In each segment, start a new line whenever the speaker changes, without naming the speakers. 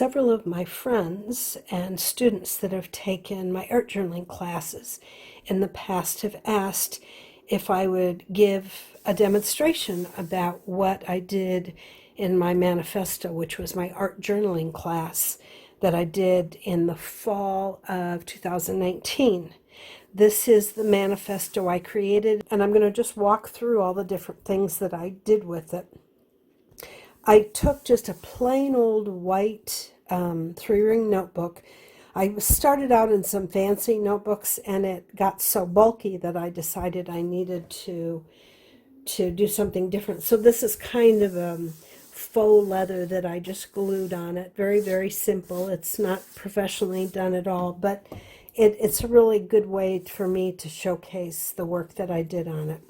several of my friends and students that have taken my art journaling classes in the past have asked if I would give a demonstration about what I did in my manifesto, which was my art journaling class that I did in the fall of 2019. This is the manifesto I created, and I'm going to just walk through all the different things that I did with it. I took just a plain old white 3-ring notebook. I started out in some fancy notebooks, and it got so bulky that I decided I needed to do something different. So this is kind of a faux leather that I just glued on it. Very, very simple. It's not professionally done at all, but it's a really good way for me to showcase the work that I did on it.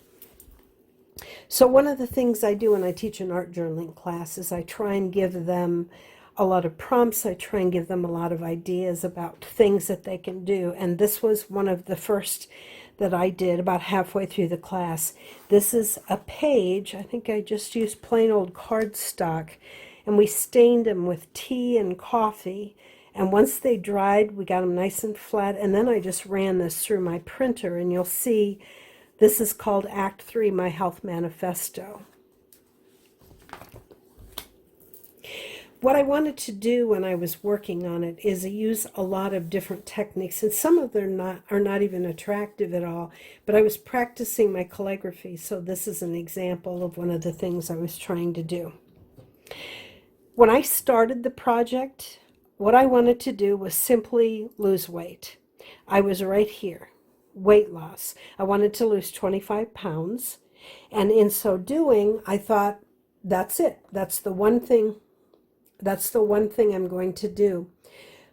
So one of the things I do when I teach an art journaling class is I try and give them a lot of prompts. I try and give them a lot of ideas about things that they can do. And this was one of the first that I did about halfway through the class. This is a page. I think I just used plain old cardstock, and we stained them with tea and coffee. And once they dried, we got them nice and flat. And then I just ran this through my printer, and you'll see this is called Act 3, my Health Manifesto. What I wanted to do when I was working on it is use a lot of different techniques, and some of them are not even attractive at all, but I was practicing my calligraphy, so this is an example of one of the things I was trying to do. When I started the project, what I wanted to do was simply lose weight. I was right here, weight loss. I wanted to lose 25 pounds, and in so doing, I thought, that's it. That's the one thing I'm going to do.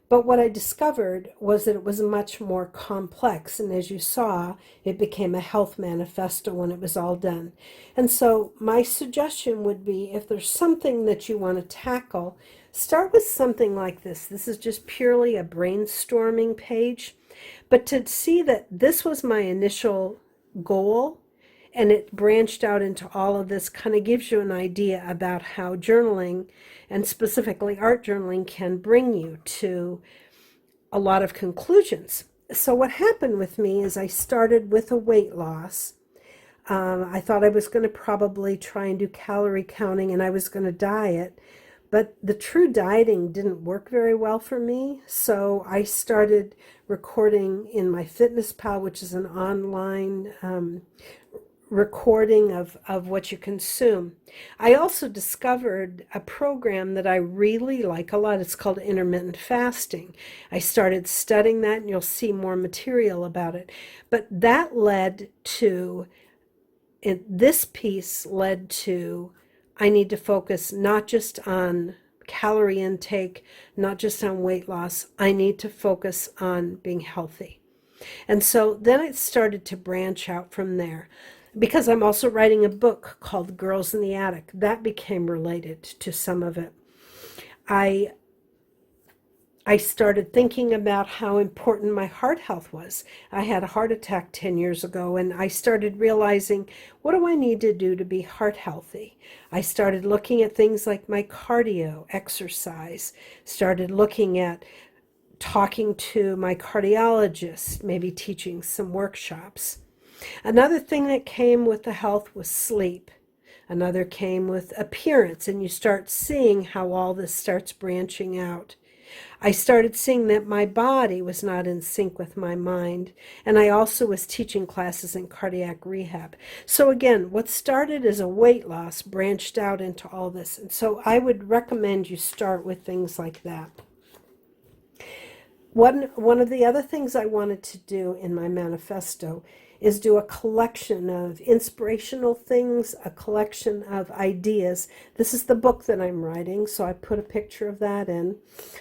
But what I discovered was that it was much more complex. And as you saw, it became a health manifesto when it was all done. And so my suggestion would be, if there's something that you want to tackle, start with something like this. This is just purely a brainstorming page. But to see that this was my initial goal, and it branched out into all of this, kind of gives you an idea about how journaling, and specifically art journaling, can bring you to a lot of conclusions. So what happened with me is I started with a weight loss. I thought I was going to probably try and do calorie counting, and I was going to diet. But the true dieting didn't work very well for me, so I started recording in my FitnessPal, which is an online recording of what you consume. I also discovered a program that I really like a lot. It's called intermittent fasting. I started studying that, and you'll see more material about it. But that led to, this piece led to, I need to focus not just on calorie intake, not just on weight loss. I need to focus on being healthy. And so then it started to branch out from there. Because I'm also writing a book called Girls in the Attic. That became related to some of it. I started thinking about how important my heart health was. I had a heart attack 10 years ago, and I started realizing, what do I need to do to be heart healthy? I started looking at things like my cardio, exercise, started looking at talking to my cardiologist, maybe teaching some workshops. Another thing that came with the health was sleep. Another came with appearance, and you start seeing how all this starts branching out. I started seeing that my body was not in sync with my mind, and I also was teaching classes in cardiac rehab. So again, what started as a weight loss branched out into all this, and so I would recommend you start with things like that. One of the other things I wanted to do in my manifesto is do a collection of inspirational things, a collection of ideas. This is the book that I'm writing, so I put a picture of that in.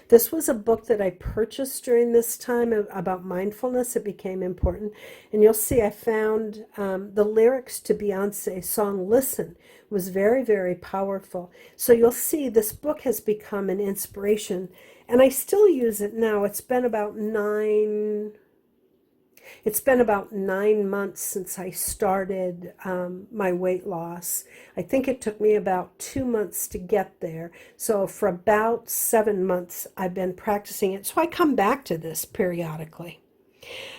This was a book that I purchased during this time about mindfulness. It became important. And you'll see I found the lyrics to Beyonce's song Listen was very, very powerful. So you'll see this book has become an inspiration, and I still use it now. It's been about It's been about 9 months since I started my weight loss. I think it took me about 2 months to get there. So for about 7 months, I've been practicing it. So I come back to this periodically.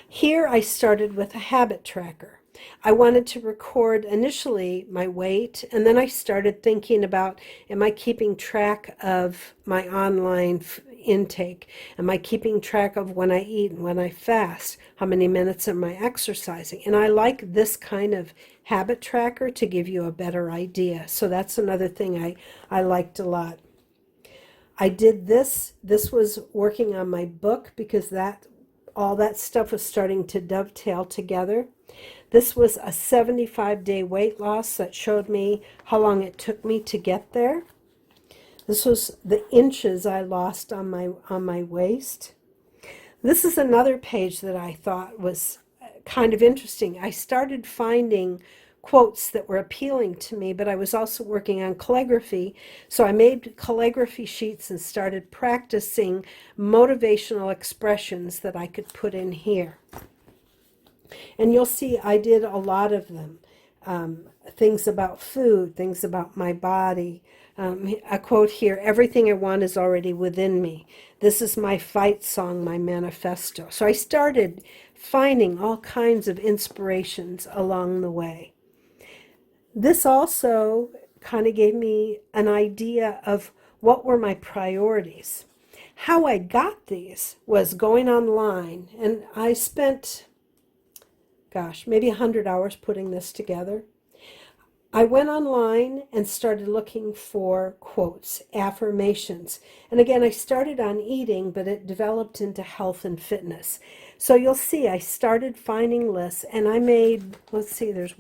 Here I started with a habit tracker. I wanted to record initially my weight, and then I started thinking about, am I keeping track of my online intake? Am I keeping track of when I eat and when I fast? How many minutes am I exercising? And I like this kind of habit tracker to give you a better idea. So that's another thing I liked a lot. I did this. This was working on my book because all that stuff was starting to dovetail together. This was a 75-day weight loss that showed me how long it took me to get there. This was the inches I lost on my waist. This is another page that I thought was kind of interesting. I started finding quotes that were appealing to me, but I was also working on calligraphy. So I made calligraphy sheets and started practicing motivational expressions that I could put in here. And you'll see I did a lot of them. Things about food, things about my body. A quote here, everything I want is already within me. This is my fight song, my manifesto. So I started finding all kinds of inspirations along the way. This also kind of gave me an idea of what were my priorities. How I got these was going online, and I spent maybe 100 hours putting this together. I went online and started looking for quotes, affirmations. And again, I started on eating, but it developed into health and fitness. So you'll see I started finding lists, and I made, let's see, there's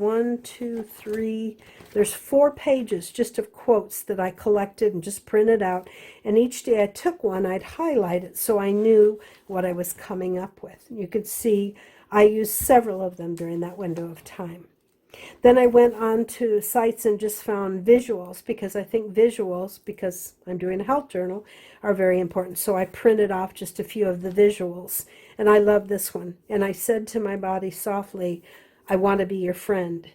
4 pages just of quotes that I collected and just printed out. And each day I took one, I'd highlight it so I knew what I was coming up with. You could see I used several of them during that window of time. Then I went on to sites and just found visuals, because I think visuals, because I'm doing a health journal, are very important. So I printed off just a few of the visuals, and I love this one. And I said to my body softly, I want to be your friend.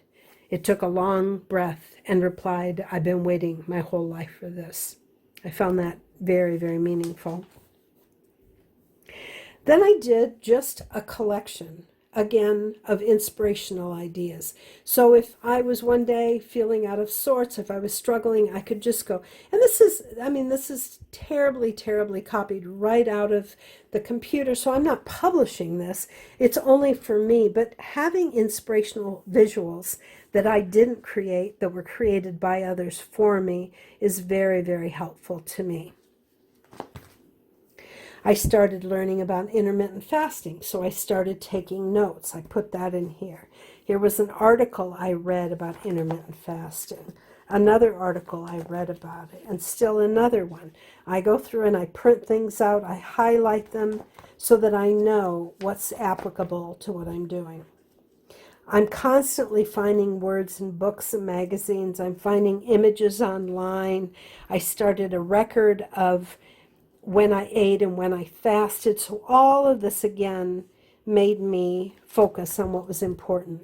It took a long breath and replied, I've been waiting my whole life for this. I found that very, very meaningful. Then I did just a collection, again, of inspirational ideas. So if I was one day feeling out of sorts, if I was struggling, I could just go. And this is terribly, terribly copied right out of the computer. So I'm not publishing this. It's only for me. But having inspirational visuals that I didn't create, that were created by others for me, is very, very helpful to me. I started learning about intermittent fasting, so I started taking notes. I put that in here. Here was an article I read about intermittent fasting, another article I read about it, and still another one. I go through and I print things out, I highlight them so that I know what's applicable to what I'm doing. I'm constantly finding words in books and magazines. I'm finding images online. I started a record of when I ate and when I fasted. So all of this again made me focus on what was important.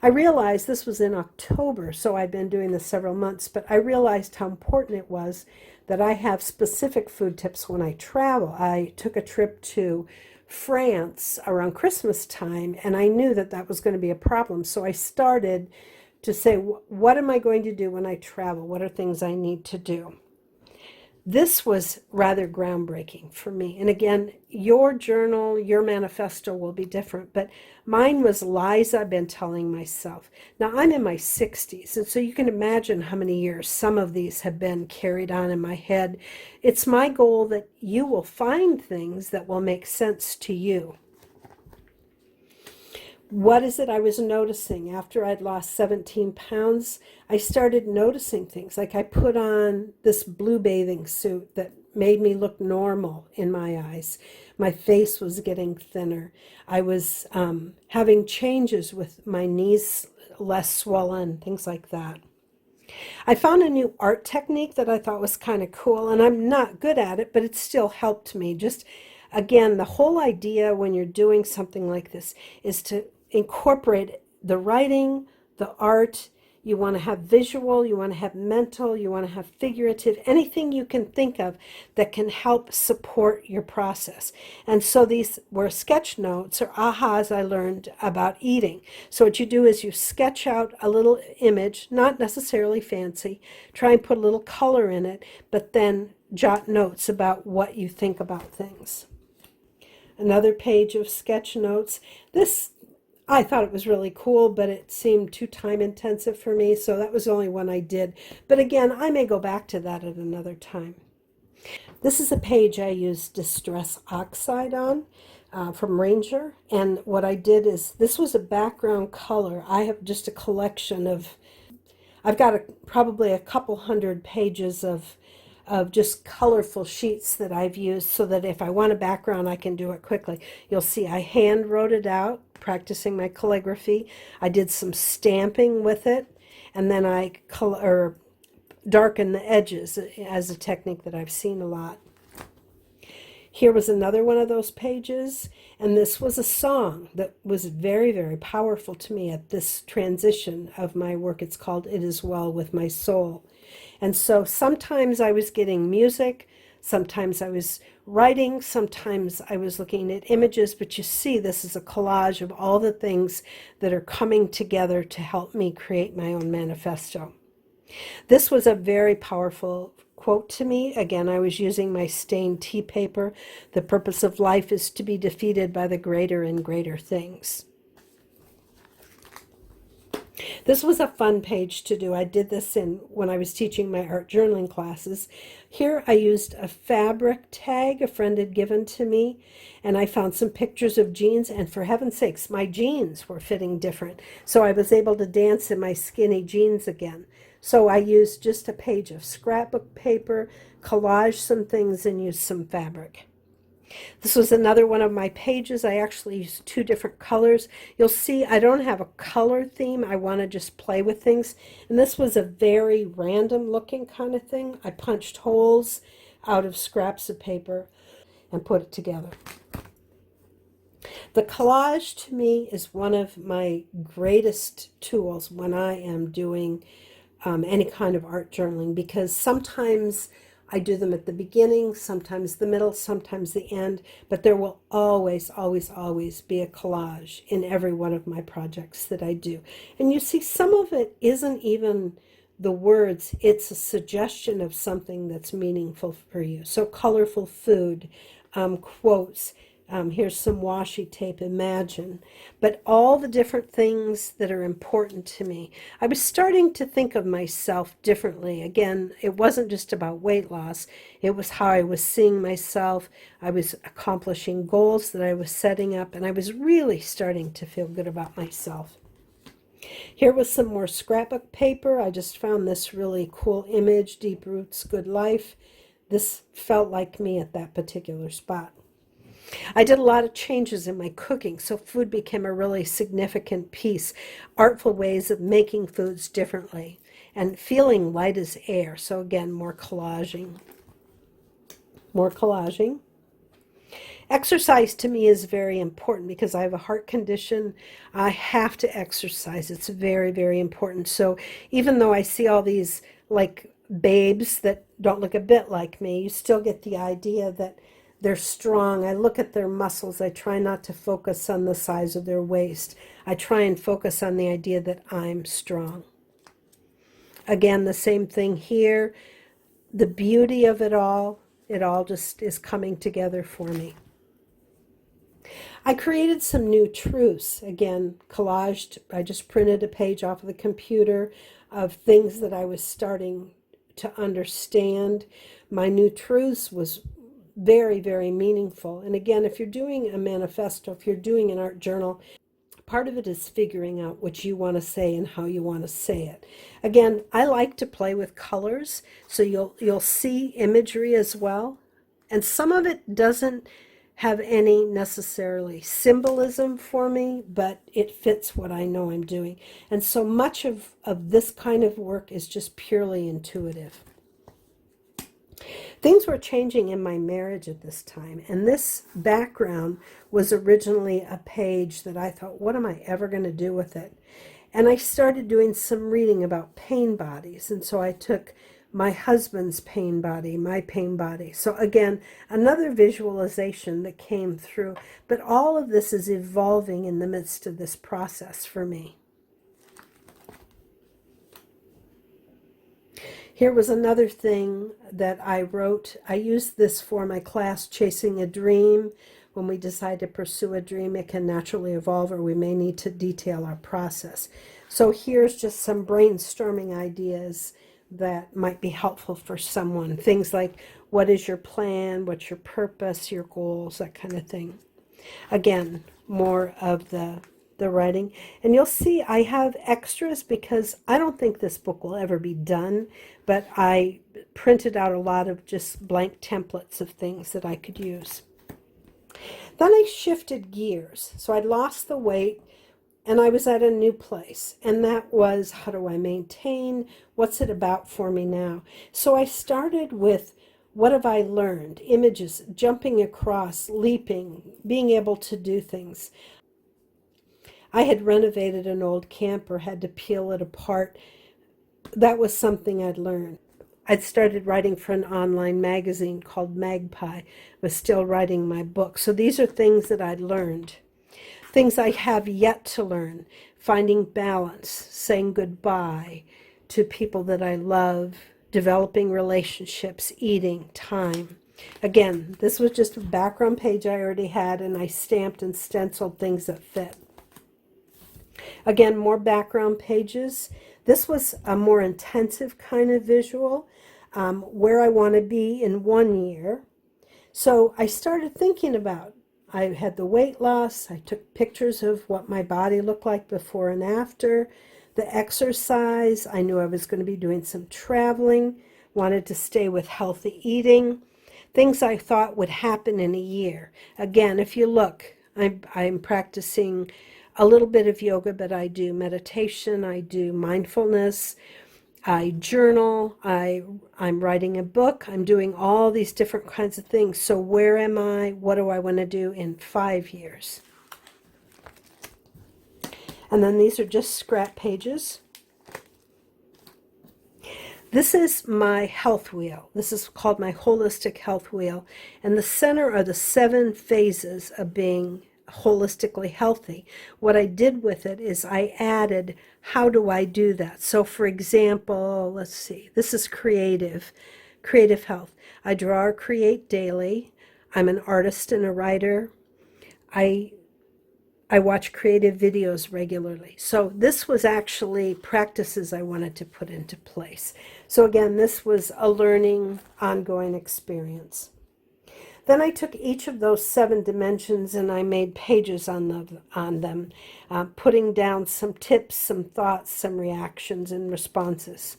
I realized this was in October, so I'd been doing this several months, but I realized how important it was that I have specific food tips when I travel. I took a trip to France around Christmas time, and I knew that that was going to be a problem. So I started to say, what am I going to do when I travel? What are things I need to do? This was rather groundbreaking for me. And again, your journal, your manifesto will be different, but mine was Liza, I've been telling myself. Now, I'm in my 60s, and so you can imagine how many years some of these have been carried on in my head. It's my goal that you will find things that will make sense to you. What is it I was noticing? After I'd lost 17 pounds, I started noticing things. Like I put on this blue bathing suit that made me look normal in my eyes. My face was getting thinner. I was having changes with my knees less swollen, things like that. I found a new art technique that I thought was kind of cool, and I'm not good at it, but it still helped me. Just Again, the whole idea when you're doing something like this is to incorporate the writing, the art. You want to have visual, you want to have mental, you want to have figurative, anything you can think of that can help support your process. And so these were sketch notes or ahas I learned about eating. So what you do is you sketch out a little image, not necessarily fancy, try and put a little color in it, but then jot notes about what you think about things. Another page of sketch notes. I thought it was really cool, but it seemed too time intensive for me, so that was the only one I did. But again, I may go back to that at another time. This is a page I used Distress Oxide on from Ranger, and what I did is, this was a background color. I have just a collection of, I've got probably a couple hundred pages of just colorful sheets that I've used so that if I want a background, I can do it quickly. You'll see I hand wrote it out, practicing my calligraphy. I did some stamping with it, and then I darken the edges as a technique that I've seen a lot. Here was another one of those pages, and this was a song that was very, very powerful to me at this transition of my work. It's called It Is Well With My Soul. And so sometimes I was getting music, sometimes I was writing, sometimes I was looking at images, but you see this is a collage of all the things that are coming together to help me create my own manifesto. This was a very powerful quote to me. Again, I was using my stained tea paper. The purpose of life is to be defeated by the greater and greater things. This was a fun page to do. I did this when I was teaching my art journaling classes. Here I used a fabric tag a friend had given to me, and I found some pictures of jeans, and for heaven's sakes, my jeans were fitting different. So I was able to dance in my skinny jeans again. So I used just a page of scrapbook paper, collaged some things, and used some fabric. This was another one of my pages. I actually used two different colors. You'll see I don't have a color theme. I want to just play with things. And this was a very random looking kind of thing. I punched holes out of scraps of paper and put it together. The collage to me is one of my greatest tools when I am doing any kind of art journaling, because sometimes I do them at the beginning, sometimes the middle, sometimes the end, but there will always, always, always be a collage in every one of my projects that I do. And you see, some of it isn't even the words, it's a suggestion of something that's meaningful for you. So colorful food, quotes, here's some washi tape, imagine, but all the different things that are important to me. I was starting to think of myself differently. Again, it wasn't just about weight loss. It was how I was seeing myself. I was accomplishing goals that I was setting up, and I was really starting to feel good about myself. Here was some more scrapbook paper. I just found this really cool image, Deep Roots, Good Life. This felt like me at that particular spot. I did a lot of changes in my cooking, so food became a really significant piece. Artful ways of making foods differently and feeling light as air. So again, more collaging. More collaging. Exercise to me is very important because I have a heart condition. I have to exercise. It's very, very important. So even though I see all these like babes that don't look a bit like me, you still get the idea that they're strong. I look at their muscles. I try not to focus on the size of their waist. I try and focus on the idea that I'm strong. Again, the same thing here. The beauty of it all just is coming together for me. I created some new truths. Again, collaged. I just printed a page off of the computer of things that I was starting to understand. My new truths was very, very meaningful. And again, if you're doing a manifesto, if you're doing an art journal, part of it is figuring out what you want to say and how you want to say it. Again, I like to play with colors, so you'll see imagery as well. And some of it doesn't have any necessarily symbolism for me, but it fits what I know I'm doing. And so much of this kind of work is just purely intuitive. Things were changing in my marriage at this time, and this background was originally a page that I thought, what am I ever going to do with it? And I started doing some reading about pain bodies, and so I took my husband's pain body, my pain body. So again, another visualization that came through, but all of this is evolving in the midst of this process for me. Here was another thing that I wrote. I used this for my class, Chasing a Dream. When we decide to pursue a dream, it can naturally evolve, or we may need to detail our process. So here's just some brainstorming ideas that might be helpful for someone. Things like, what is your plan? What's your purpose, your goals, that kind of thing. Again, more of the writing. And you'll see I have extras because I don't think this book will ever be done, but I printed out a lot of just blank templates of things that I could use. Then I shifted gears. So I'd lost the weight and I was at a new place. And that was, how do I maintain? What's it about for me now? So I started with, what have I learned? Images, jumping across, leaping, being able to do things. I had renovated an old camper, had to peel it apart. That was something I'd learned. I'd started writing for an online magazine called Magpie, was still writing my book. So these are things that I'd learned. Things I have yet to learn, finding balance, saying goodbye to people that I love, developing relationships, eating, time. Again, this was just a background page I already had, and I stamped and stenciled things that fit. Again, more background pages. This was a more intensive kind of visual, where I want to be in 1 year. So I started thinking about, I had the weight loss, I took pictures of what my body looked like before and after, the exercise, I knew I was going to be doing some traveling, wanted to stay with healthy eating, things I thought would happen in a year. Again, if you look, I'm practicing a little bit of yoga, but I do meditation, I do mindfulness, I journal, I'm writing a book, I'm doing all these different kinds of things. So where am I? What do I want to do in 5 years? And then these are just scrap pages. This is my health wheel. This is called my holistic health wheel. And the center are the 7 phases of being holistically healthy. What I did with it is I added, how do I do that? So for example, let's see, this is creative health. I draw or create daily. I'm an artist and a writer. I watch creative videos regularly. So this was actually practices I wanted to put into place. So again, this was a learning, ongoing experience. Then I took each of those 7 dimensions and I made pages on them, putting down some tips, some thoughts, some reactions and responses.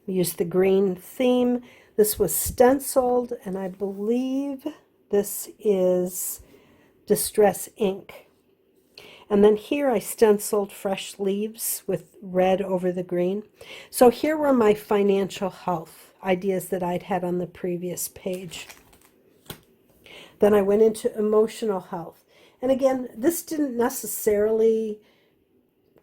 We used the green theme. This was stenciled, and I believe this is Distress ink. And then here I stenciled fresh leaves with red over the green. So here were my financial health ideas that I'd had on the previous page. Then I went into emotional health. And again, this didn't necessarily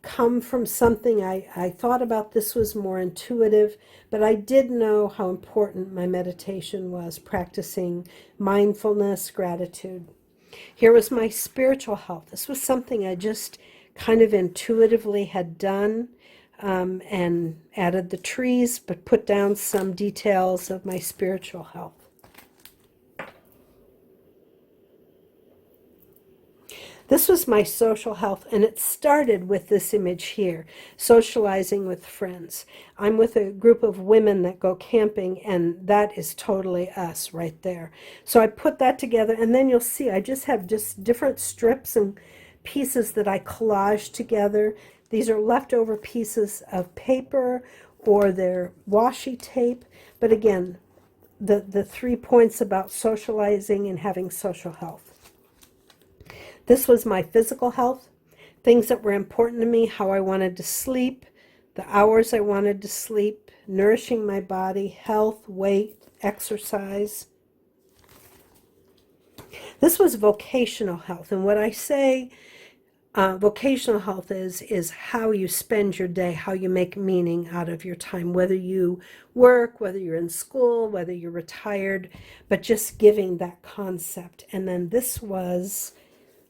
come from something I thought about. This was more intuitive, but I did know how important my meditation was, practicing mindfulness, gratitude. Here was my spiritual health. This was something I just kind of intuitively had done, and added the trees, but put down some details of my spiritual health. This was my social health, and it started with this image here, socializing with friends. I'm with a group of women that go camping, and that is totally us right there. So I put that together, and then you'll see I just have different strips and pieces that I collage together. These are leftover pieces of paper, or they're washi tape. But again, the 3 points about socializing and having social health. This was my physical health, things that were important to me, how I wanted to sleep, the hours I wanted to sleep, nourishing my body, health, weight, exercise. This was vocational health, and what I say vocational health is how you spend your day, how you make meaning out of your time, whether you work, whether you're in school, whether you're retired, but just giving that concept. And then this was,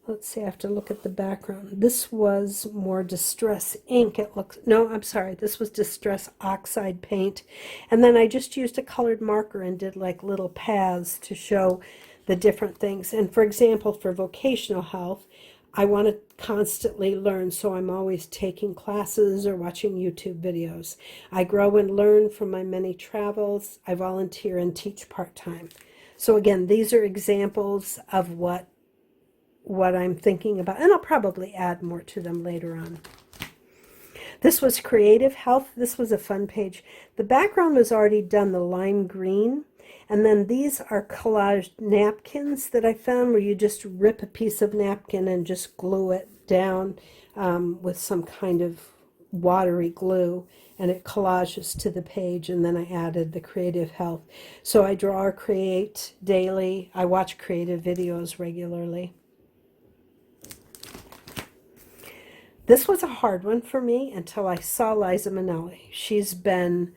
let's see, I have to look at the background. This was more distress ink. It looks, no, I'm sorry, this was distress oxide paint. And then I just used a colored marker and did like little paths to show the different things. And for example, for vocational health, I want to constantly learn, so I'm always taking classes or watching YouTube videos. I grow and learn from my many travels. I volunteer and teach part-time. So again, these are examples of what I'm thinking about, and I'll probably add more to them later on. This was creative health. This was a fun page. The background was already done, the lime green. And then these are collage napkins that I found where you just rip a piece of napkin and just glue it down with some kind of watery glue, and it collages to the page. And then I added the creative health. So I draw or create daily. I watch creative videos regularly. This was a hard one for me until I saw Liza Minnelli. She's been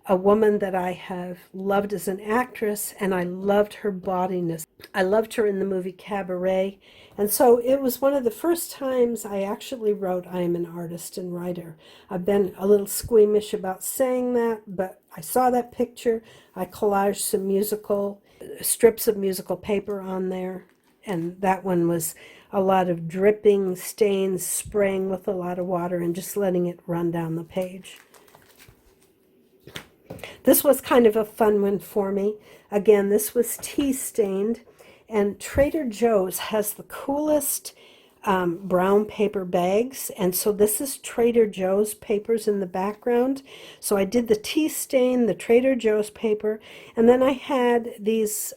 a woman that I have loved as an actress, and I loved her bodiness. I loved her in the movie Cabaret, and so it was one of the first times I actually wrote, I am an artist and writer. I've been a little squeamish about saying that, but I saw that picture. I collaged some strips of musical paper on there, and that one was a lot of dripping stains, spraying with a lot of water and just letting it run down the page. This was kind of a fun one for me. Again, this was tea stained, and Trader Joe's has the coolest brown paper bags, and so this is Trader Joe's papers in the background. So I did the tea stain, the Trader Joe's paper, and then I had these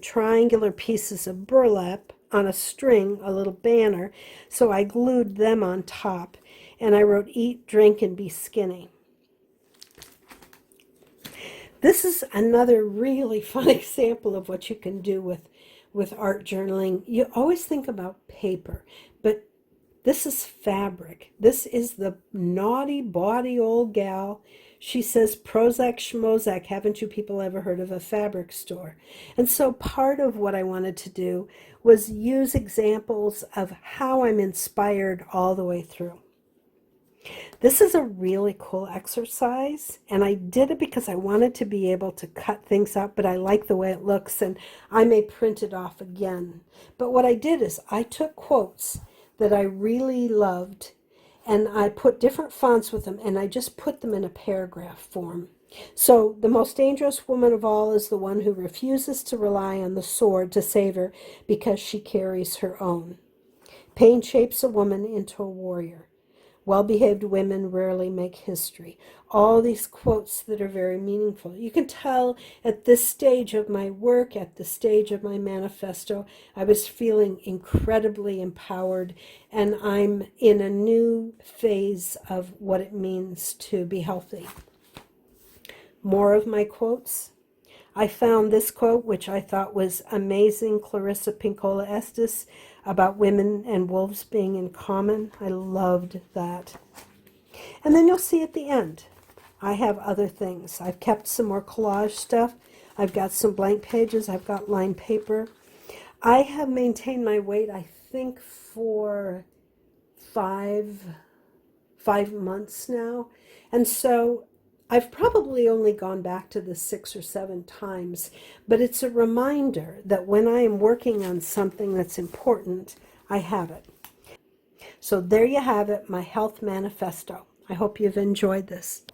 triangular pieces of burlap on a string, a little banner, so I glued them on top, and I wrote eat, drink, and be skinny. This is another really fun example of what you can do with art journaling. You always think about paper, but this is fabric. This is the naughty, bawdy old gal. She says, Prozac schmozac, haven't you people ever heard of a fabric store? And so part of what I wanted to do was use examples of how I'm inspired all the way through. This is a really cool exercise, and I did it because I wanted to be able to cut things up, but I like the way it looks, and I may print it off again. But what I did is I took quotes that I really loved, and I put different fonts with them, and I just put them in a paragraph form. So the most dangerous woman of all is the one who refuses to rely on the sword to save her because she carries her own. Pain shapes a woman into a warrior. Well-behaved women rarely make history. All these quotes that are very meaningful. You can tell at this stage of my work, at the stage of my manifesto, I was feeling incredibly empowered, and I'm in a new phase of what it means to be healthy. More of my quotes. I found this quote, which I thought was amazing, Clarissa Pinkola Estes, about women and wolves being in common. I loved that. And then you'll see at the end, I have other things. I've kept some more collage stuff. I've got some blank pages. I've got lined paper. I have maintained my weight, I think, for five months now. And so I've probably only gone back to this 6 or 7 times, but it's a reminder that when I am working on something that's important, I have it. So there you have it, my health manifesto. I hope you've enjoyed this.